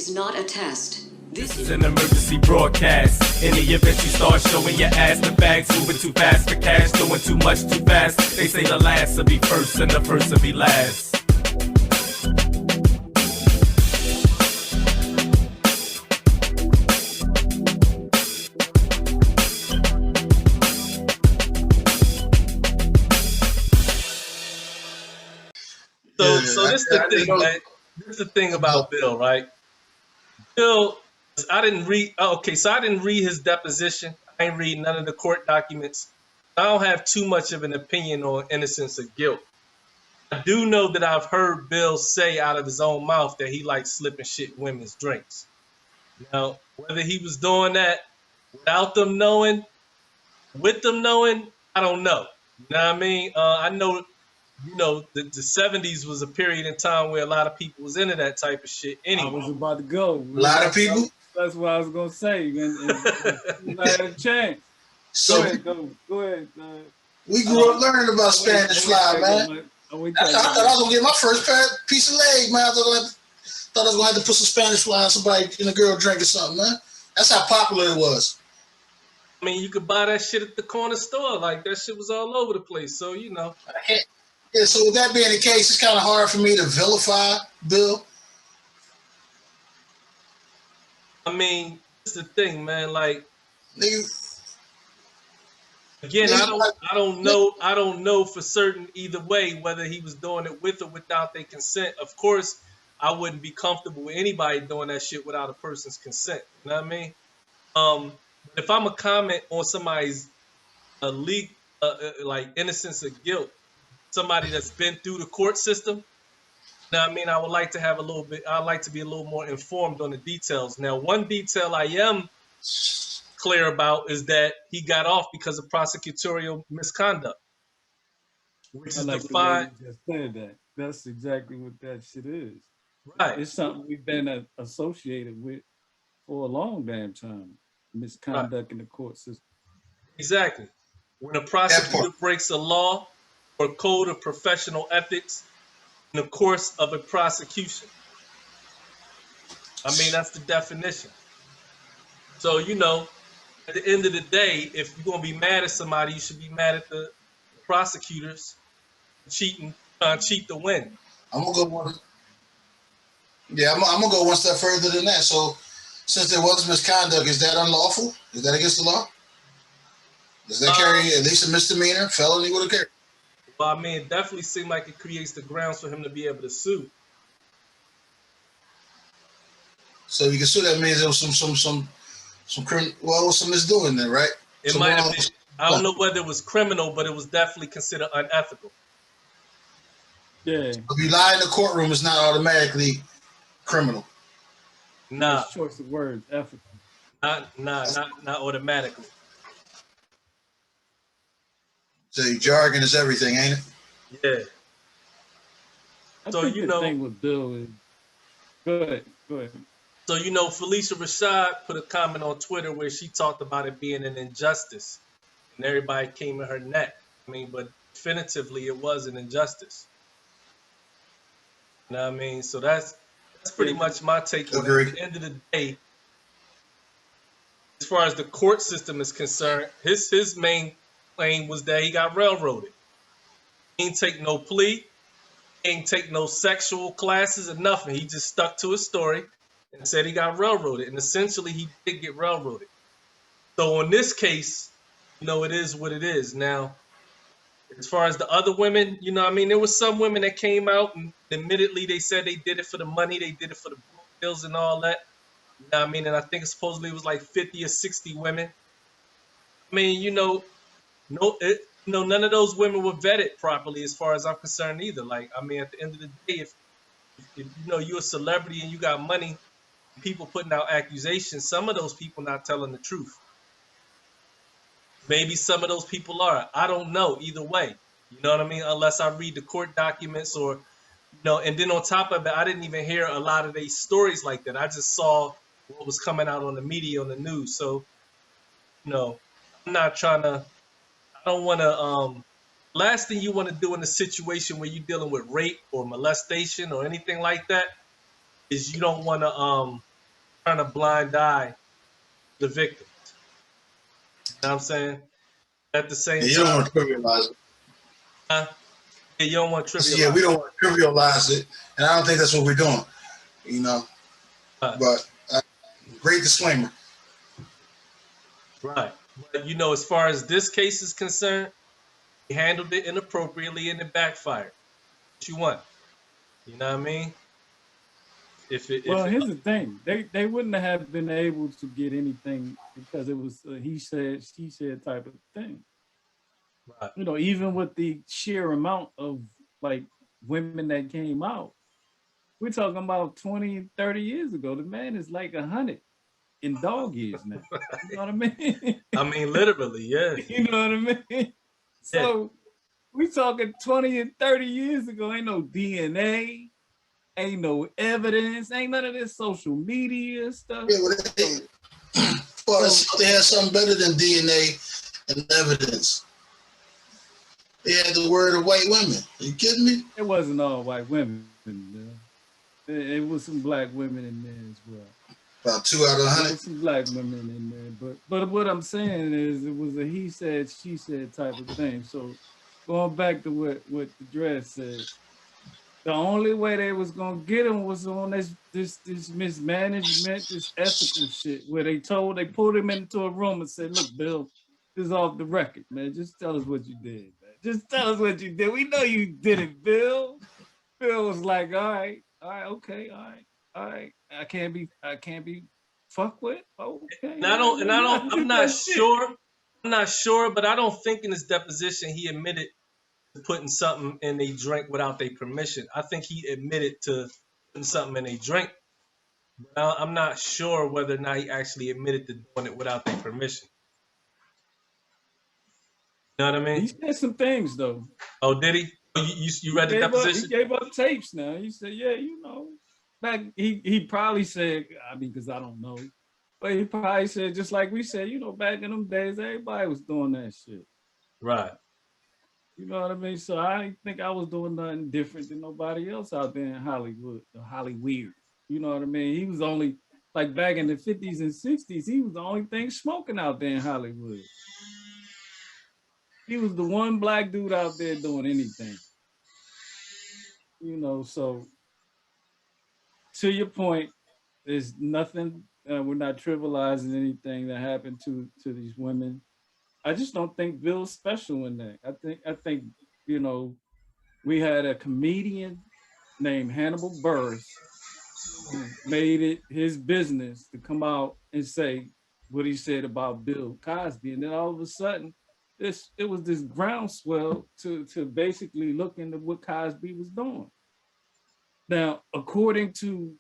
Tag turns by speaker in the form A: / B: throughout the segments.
A: is not a test.
B: This is an emergency broadcast. In the event you start showing your ass, the bags moving too fast for cash, doing too much too fast. They say the last will be first and the first will be last.
C: So this is the thing, man. This is the thing about Bill, right? Bill, I didn't read. Okay, so I didn't read his deposition. I ain't read none of the court documents. I don't have too much of an opinion on innocence or guilt. I do know that I've heard Bill say out of his own mouth that he likes slipping shit in women's drinks. Now, whether he was doing that without them knowing, with them knowing, I don't know. You know what I mean? I know, the 70s was a period in time where a lot of people was into that type of shit anyway.
D: I was about to go.
E: A lot of people?
D: That's what I was going to say. And I had a chance.
E: So
D: Go ahead.
E: We grew up learning about Spanish fly, man. I thought I was going to get my first piece of leg, man. I thought I was going to have to put some Spanish fly on somebody in a girl drink or something, man. That's how popular it was.
C: I mean, you could buy that shit at the corner store. Like, that shit was all over the place. So,
E: Yeah, so with that being the case, it's kind of hard for me to vilify Bill.
C: I mean, that's the thing, man. Like, again, I don't know for certain either way whether he was doing it with or without their consent. Of course, I wouldn't be comfortable with anybody doing that shit without a person's consent. You know what I mean? If I'm a comment on somebody's like innocence or guilt, somebody that's been through the court system, you know what I mean? I would like to have I'd like to be a little more informed on the details. Now, one detail I am clear about is that he got off because of prosecutorial misconduct, which is defined.
D: Just said that. That's exactly what that shit is.
C: Right.
D: It's something we've been associated with for a long damn time. Misconduct in the court system.
C: Exactly. When a prosecutor breaks a law or code of professional ethics in the course of a prosecution. I mean, that's the definition. So, at the end of the day, if you're going to be mad at somebody, you should be mad at the prosecutors cheating, trying to cheat to win.
E: I'm going to go one step further than that. So, since there was misconduct, is that unlawful? Is that against the law? Does that carry at least a misdemeanor, felony? What it carry?
C: Well, I mean, it definitely seemed like it creates the grounds for him to be able to sue.
E: So you can sue. That means there was some misdoing there, right?
C: It might have been. I don't know whether it was criminal, but it was definitely considered unethical.
D: Yeah.
E: If you lie in the courtroom, it's not automatically criminal.
C: Nah.
D: Choice of words, ethical.
C: Not automatically.
E: So jargon is everything, ain't it?
C: Yeah.
D: I think the thing with Bill is go ahead.
C: So Felicia Rashad put a comment on Twitter where she talked about it being an injustice, and everybody came in her neck. I mean, but definitively it was an injustice. You know what I mean? So that's pretty much my take on it. At the end of the day, as far as the court system is concerned, his main claim was that he got railroaded. He ain't take no plea, he ain't take no sexual classes or nothing. He just stuck to his story and said he got railroaded. And essentially he did get railroaded. So in this case, it is what it is. Now, as far as the other women, there was some women that came out and admittedly they said they did it for the money, they did it for the bills and all that. You know what I mean? And I think supposedly it was like 50 or 60 women. I mean, none of those women were vetted properly as far as I'm concerned either. Like, I mean, at the end of the day, if you're a celebrity and you got money, people putting out accusations, some of those people not telling the truth. Maybe some of those people are. I don't know either way. You know what I mean? Unless I read the court documents or, and then on top of it, I didn't even hear a lot of these stories like that. I just saw what was coming out on the media, on the news. So, I'm not trying to, I don't want to, last thing you want to do in a situation where you're dealing with rape or molestation or anything like that is you don't want to turn a blind eye to the victims. You know what I'm saying? At the same
E: And you
C: time,
E: don't want to trivialize it.
C: yeah, you don't want to trivialize.
E: Yeah, we don't want to trivialize it, and I don't think that's what we're doing. You know, but great disclaimer.
C: Right, but you know, as far as this case is concerned, he handled it inappropriately and it backfired. What you want? You know what I mean?
D: Well, here's the thing: they wouldn't have been able to get anything because it was a he said, she said type of thing.
C: Right.
D: You know, even with the sheer amount of like women that came out, we're talking about 20, 30 years ago. The man is like 100 in dog years now. You know what I mean?
C: I mean, literally, yeah.
D: You know what I mean? So we talking 20 and 30 years ago. Ain't no DNA, ain't no evidence, ain't none of this social media stuff.
E: Yeah, well, they had something better than DNA and evidence. They had the word of white women. Are you kidding me?
D: It wasn't all white women. It was some black women in there as well.
E: About 2 out of 100.
D: There was some black women in there, but what I'm saying is it was a he said, she said type of thing. So going back to what the dress said, the only way they was gonna get him was on this mismanagement, this ethical shit, where they pulled him into a room and said, "Look, Bill, this is off the record, man. Just tell us what you did, man. Just tell us what you did. We know you did it, Bill." Bill was like, "All right, okay, all right. I can't be fucked with. Okay."
C: I'm not sure. I'm not sure, but I don't think in his deposition he admitted to putting something in a drink without their permission. I think he admitted to putting something in a drink. But I'm not sure whether or not he actually admitted to doing it without their permission. You know what I mean?
D: He said some things though.
C: Oh, did he? You read the deposition?
D: He gave up tapes now. He said, yeah, back he probably said, I mean, because I don't know, but he probably said, just like we said, back in them days, everybody was doing that shit.
C: Right.
D: You know what I mean? So I didn't think I was doing nothing different than nobody else out there in Hollywood, Hollyweird. You know what I mean? He was only, like back in the 50s and 60s, he was the only thing smoking out there in Hollywood. He was the one black dude out there doing anything. So to your point, there's nothing, we're not trivializing anything that happened to these women. I just don't think Bill's special in that. I think we had a comedian named Hannibal Buress who made it his business to come out and say what he said about Bill Cosby, and then all of a sudden, it was this groundswell to basically look into what Cosby was doing. Now, according to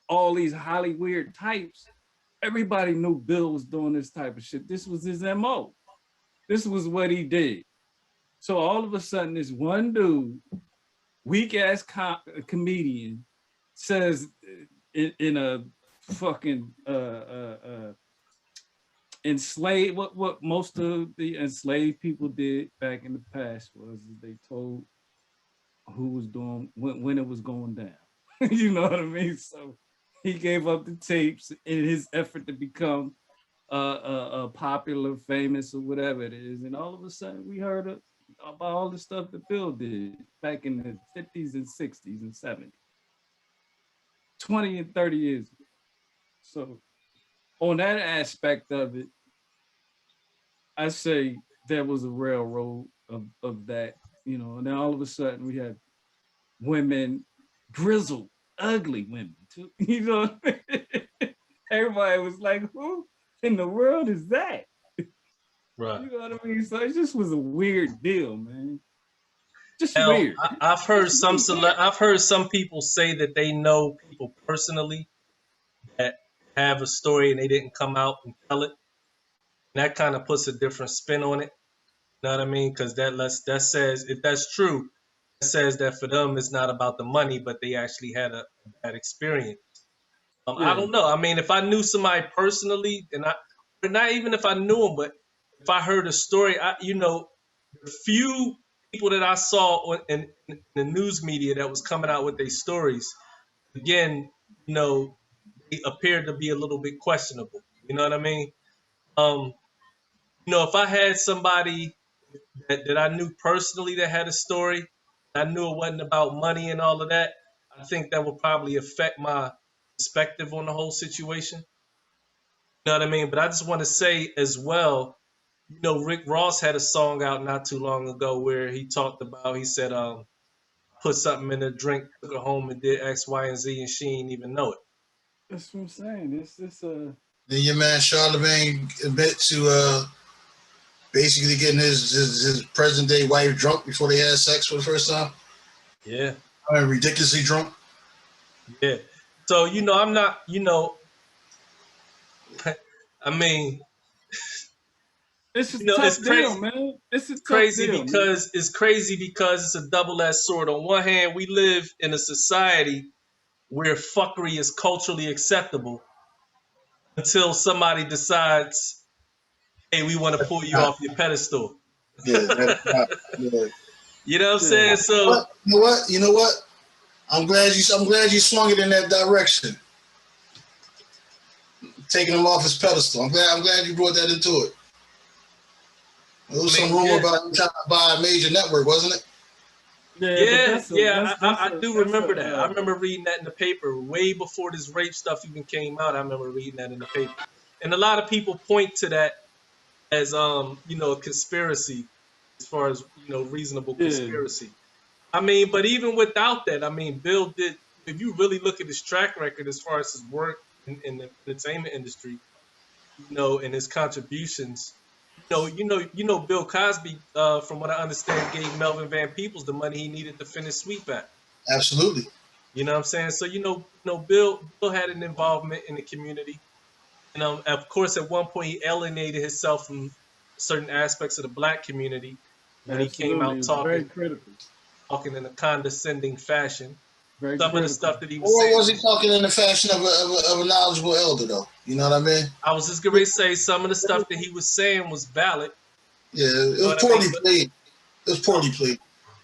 D: all these Hollyweird types, everybody knew Bill was doing this type of shit. This was his MO. This was what he did. So all of a sudden, this one dude, weak ass comedian, says in a fucking enslaved, what most of the enslaved people did back in the past was they told who was doing when it was going down. You know what I mean? So he gave up the tapes in his effort to become popular, famous, or whatever it is. And all of a sudden, we heard about all the stuff that Bill did back in the 50s and 60s and 70s, 20 and 30 years ago. So on that aspect of it, I say there was a railroad of that, and then all of a sudden we had women, grizzled, ugly women too. Everybody was like, who in the world is that?
C: Right.
D: You know what I mean? So it just was a weird deal, man. Just
C: now,
D: weird.
C: I've heard I've heard some people say that they know people personally that have a story and they didn't come out and tell it. And that kind of puts a different spin on it. You know what I mean? Because that says, if that's true, it says that for them it's not about the money, but they actually had a bad experience. I don't know. I mean, if I knew somebody personally, but not even if I knew them, but if I heard a story, the few people that I saw in the news media that was coming out with their stories, again, they appeared to be a little bit questionable. You know what I mean? You know, if I had somebody that I knew personally that had a story, I knew it wasn't about money and all of that, I think that would probably affect my perspective on the whole situation. You know what I mean? But I just want to say as well, you know, Rick Ross had a song out not too long ago where he talked about, he said, put something in a drink, took her home and did X, Y, and Z, and she didn't even know it.
D: That's what I'm saying. It's a.
E: Then your man Charlemagne admit to basically getting his present day wife drunk before they had sex for the first time.
C: Yeah.
E: I mean, ridiculously drunk.
C: Yeah. So, you know, I'm not, you know, I mean,
D: It's a
C: you know,
D: tough deal, man. It's a tough deal, man.
C: it's crazy because it's a double-edged sword. On one hand, we live in a society where fuckery is culturally acceptable until somebody decides, hey, we want to pull you off your pedestal.
E: Yeah, that's not, yeah.
C: You know what I'm saying? So
E: You know what? I'm glad you swung it in that direction. Taking him off his pedestal. I'm glad you brought that into it. There was some rumor about him trying to buy a major network, wasn't it?
D: Yeah,
C: I do remember that. I remember reading that in the paper way before this rape stuff even came out. I remember reading that in the paper, and a lot of people point to that as you know, a conspiracy, as far as, you know, reasonable conspiracy. I mean, but even without that, I mean, Bill did. If you really look at his track record as far as his work in the entertainment industry, you know, and his contributions, you know, Bill Cosby, from what I understand, gave Melvin Van Peebles the money he needed to finish Sweet Back.
E: Absolutely.
C: You know what I'm saying? So, you know, Bill had an involvement in the community. And of course, at one point, he alienated himself from certain aspects of the black community when he came out
D: very critical,
C: talking in a condescending fashion.
D: very
C: Some
D: critical.
C: of the stuff that he was
E: Or
C: saying.
E: was he talking in the fashion of a knowledgeable elder, though? You know what I mean?
C: I was just going to say some of the stuff that he was saying was valid.
E: Yeah, it was poorly played. It was poorly played.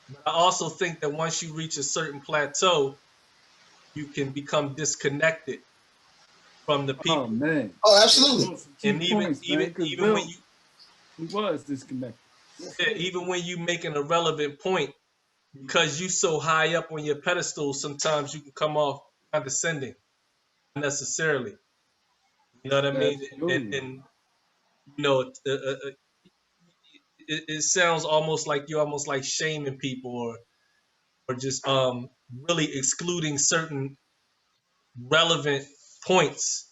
C: But I also think that once you reach a certain plateau, you can become disconnected from the people.
D: Oh man!
E: Oh, absolutely.
C: And even when you,
D: he was disconnected.
C: Yeah, even when you make an irrelevant point, because you so high up on your pedestal, sometimes you can come off condescending unnecessarily. You know what I mean? And you know, it sounds almost like you're almost like shaming people or just really excluding certain relevant points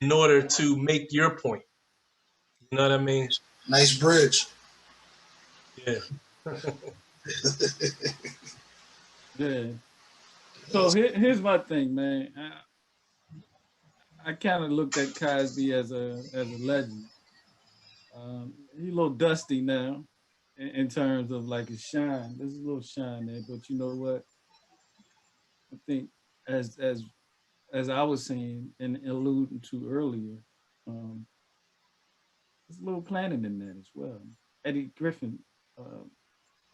C: in order to make your point. You know what I mean?
E: Nice bridge.
C: Yeah.
D: Yeah. So here's my thing, man. I kind of looked at Cosby as a legend. He's a little dusty now in terms of like his shine. There's a little shine there, but you know what? I think as I was saying and alluding to earlier, there's a little planning in that as well. Eddie Griffin,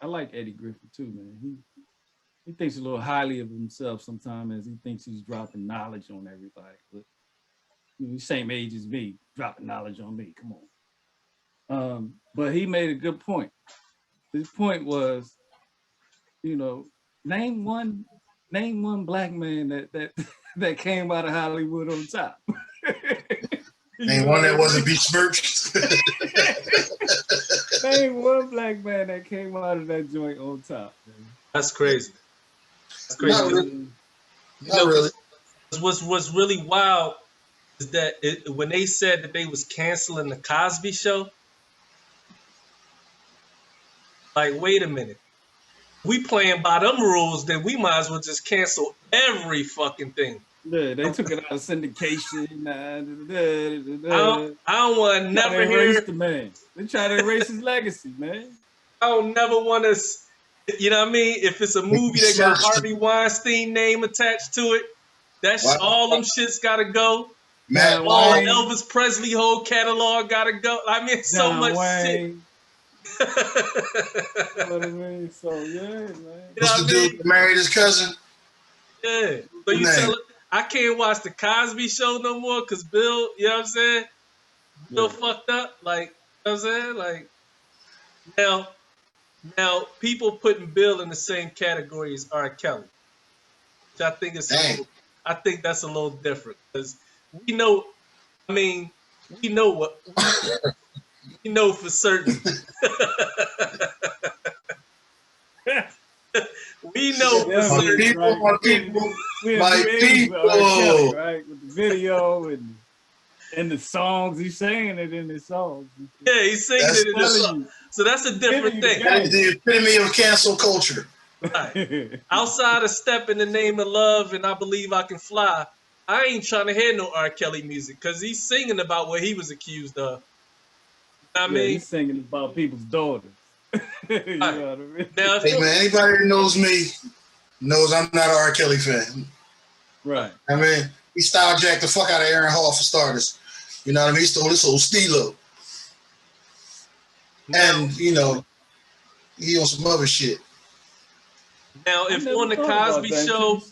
D: I like Eddie Griffin too, man. He thinks a little highly of himself sometimes, as he thinks he's dropping knowledge on everybody. But you know, he's same age as me, dropping knowledge on me. Come on. But he made a good point. His point was, you know, name one black man that came out of Hollywood on top.
E: Name one that wasn't besmirched.
D: Name one black man that came out of that joint on top. Man.
C: That's crazy. That's crazy.
E: Not really. Not really.
C: What's really wild is that when they said that they was canceling the Cosby Show, like, wait a minute. We playing by them rules, then we might as well just cancel every fucking thing.
D: Yeah, they took it out of syndication.
C: I don't want to never hear
D: the man. They try to erase his legacy, man.
C: I don't never want to, you know what I mean? If it's a movie that got Harvey Weinstein name attached to it, that's all them shits gotta go.
E: Matt
C: all Elvis Presley whole catalog gotta go. I mean, so much shit.
D: You know what I mean? So yeah, man.
E: What's the dude that married his cousin?
C: Yeah. I can't watch the Cosby Show no more because Bill, you know what I'm saying? Bill fucked up. Like, you know what I'm saying? Like, now people putting Bill in the same category as R. Kelly, which I think is I think that's a little different because we know. I mean, we know what we know for certain. We know for certain.
E: My people.
D: We're a new age with R. Kelly, right? With the video and the songs, he's singing it in his songs.
C: Yeah, he's singing it in his songs. So that's a different thing.
E: That's the epitome of cancel culture.
C: Right. Outside of Step in the Name of Love and I Believe I Can Fly, I ain't trying to hear no R. Kelly music because he's singing about what he was accused of. You know what I mean?
D: He's singing about people's daughters. You know what I mean?
C: Now,
E: hey, man, anybody that knows me knows I'm not an R. Kelly fan.
D: Right.
E: I mean, he style jacked the fuck out of Aaron Hall for starters. You know what I mean? He stole this old Stilo. And, you know, he on some other shit.
C: Now, if on the Cosby Show,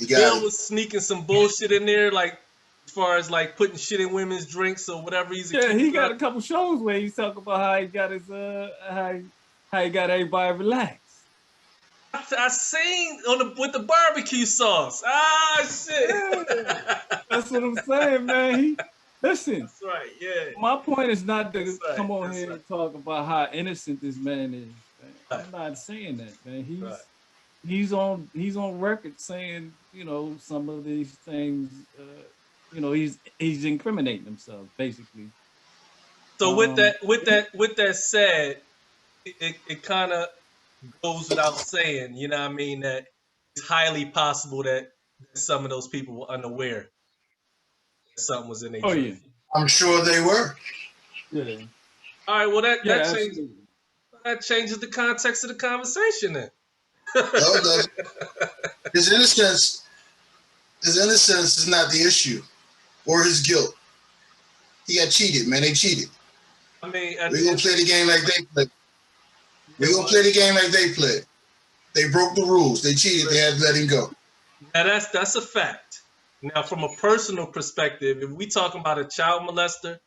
C: Bill was sneaking some bullshit in there, like as far as like putting shit in women's drinks or whatever he's accused
D: he got a couple shows where he's talking about how he got his how he got everybody relaxed.
C: I seen with the barbecue sauce. Ah shit.
D: Yeah. That's what I'm saying, man. Listen.
C: That's right, yeah.
D: My point is not to come on here and talk about how innocent this man is. Man. I'm not saying that, man. He's on record saying, you know, some of these things. You know, he's incriminating himself basically.
C: So with that said, it kind of goes without saying, you know what I mean, that it's highly possible that some of those people were unaware that something was in their drink.
D: Yeah.
E: I'm sure they were.
C: Yeah. All right, well that changes the context of the conversation then.
E: No, his innocence is not the issue, or his guilt. He got cheated, man. They cheated.
C: I mean,
E: we're gonna play the game like they played. We're gonna play the game like they played. They broke the rules. They cheated. They had to let him go.
C: Now that's a fact. Now, from a personal perspective, if we talking about a child molester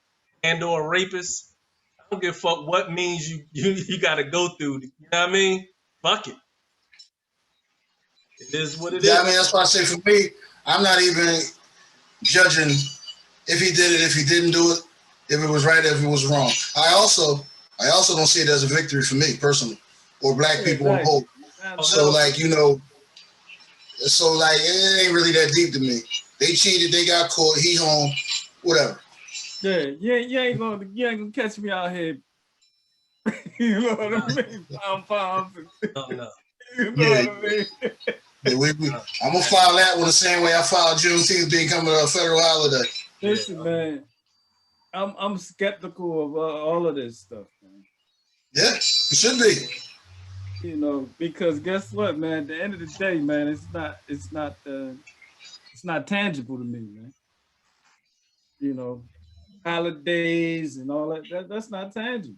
C: and or a rapist, I don't give a fuck what means you got to go through. You know what I mean? Fuck it. It is what it is.
E: Yeah, I mean, that's why I say for me, I'm not even judging if he did it, if he didn't do it, if it was right, if it was wrong. I also don't see it as a victory for me personally, or black people on whole. So like, you know, so like it ain't really that deep to me. They cheated, they got caught, he home, whatever.
D: Yeah, you ain't gonna catch me out here. You know what I mean? Pounds.
C: No.
D: You know what I mean?
E: Yeah, I'm gonna file that one the same way I filed Juneteenth becoming a federal holiday.
D: Listen, man, I'm skeptical of all of this stuff, man.
E: Yeah, it should be.
D: You know, because guess what, man? At the end of the day, man, it's not tangible to me, man. You know, holidays and all that's not tangible.